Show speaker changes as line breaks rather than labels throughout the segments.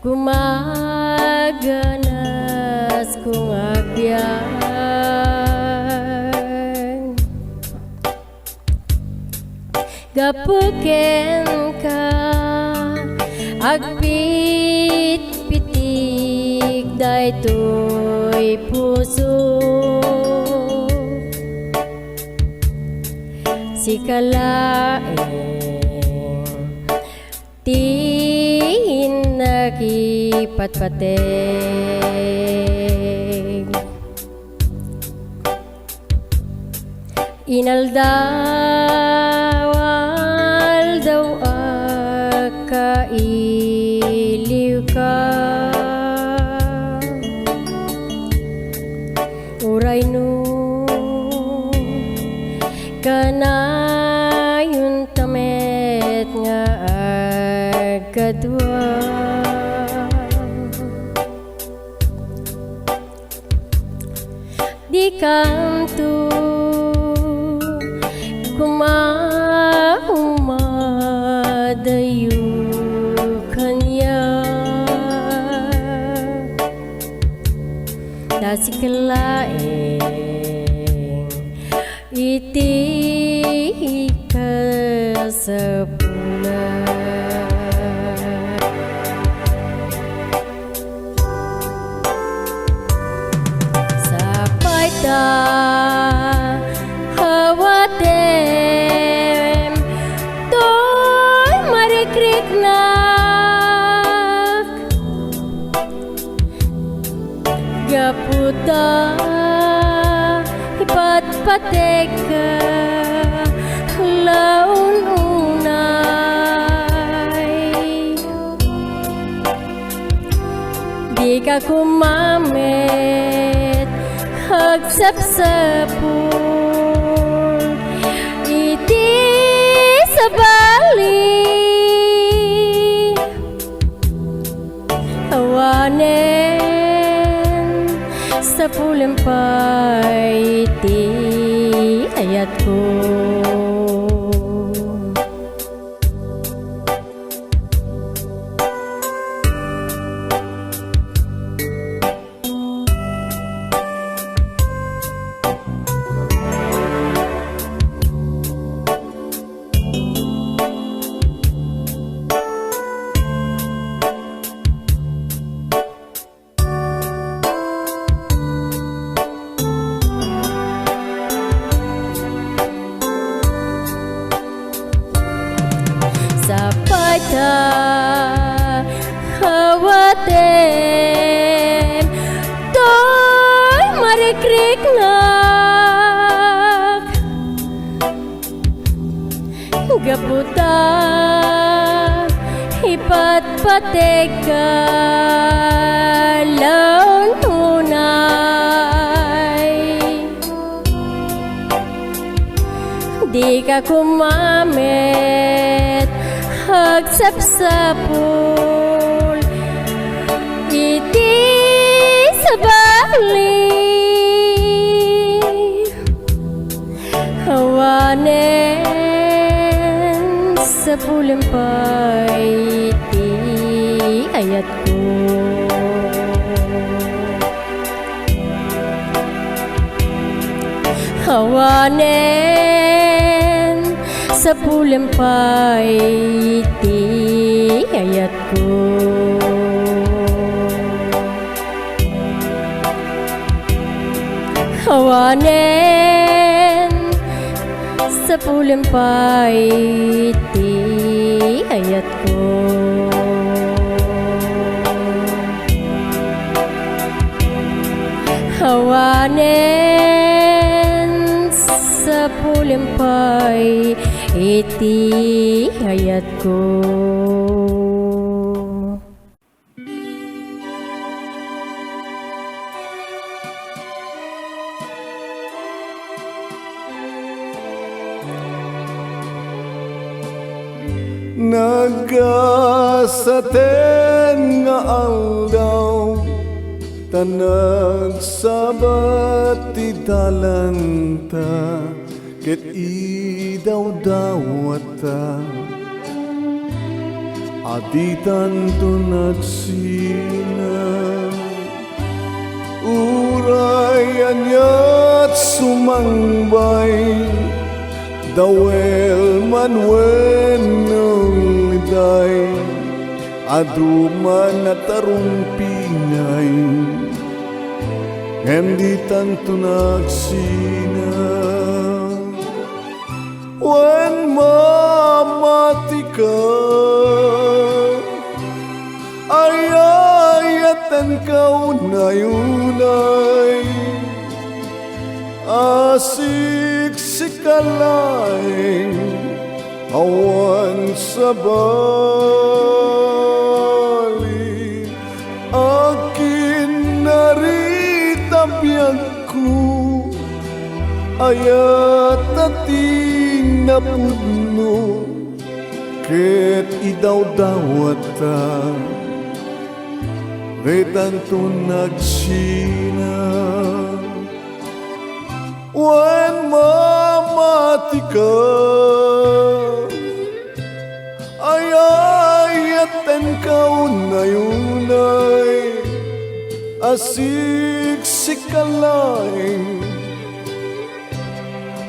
gumaganas kung agyan gapuken ka agpit-pitik daytoy puso si kalaeng tin nakipatpating inaldawal daw akailiw ka uray no kanayon tamet nga agkadwa di kanto kumahumadayo kanya dasi kalaeng iti kasapula sapay ta hawatem toy marikriknak gaputa ipatpatek ka laun unay di ka kumamit hagsapsapul iti sa bali awanen sa pulempay iti ayat ko sapay ta hawatem toy marikriknak gaputa ipatpatek ka laun unay di ka kumamit hagsapsapul iti sa bali awanen sa pulempay iti ayat ko awanen sa pulempay iti ayat ko awanen sa pulempay iti ayat ko awanen sa pulempay iti ayat ko
nagasaten nga aldaw tanag sabat ti dalanta ket idaw dawata aditan to nagsina uray anyat sumangbay dawel manwen ng liday aduman at arumpingay henditan to nagsina wen mamati ka ayayatan ka unay-unay asik sikalaing awan sa bali akin naritabiyag ko ayat ating napudno ket idaw-dawata retan to nagsina wen mamati ka ayayatan ka unay-unay asik sikalaing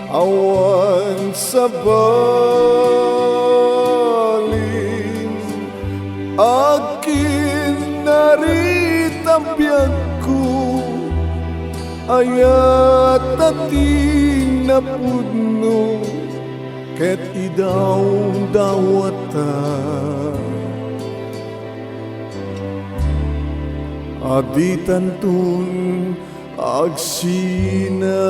awan sa baling akin naritabiyag ko ayat ating napudno ket idaw-dawata aditan tun agsina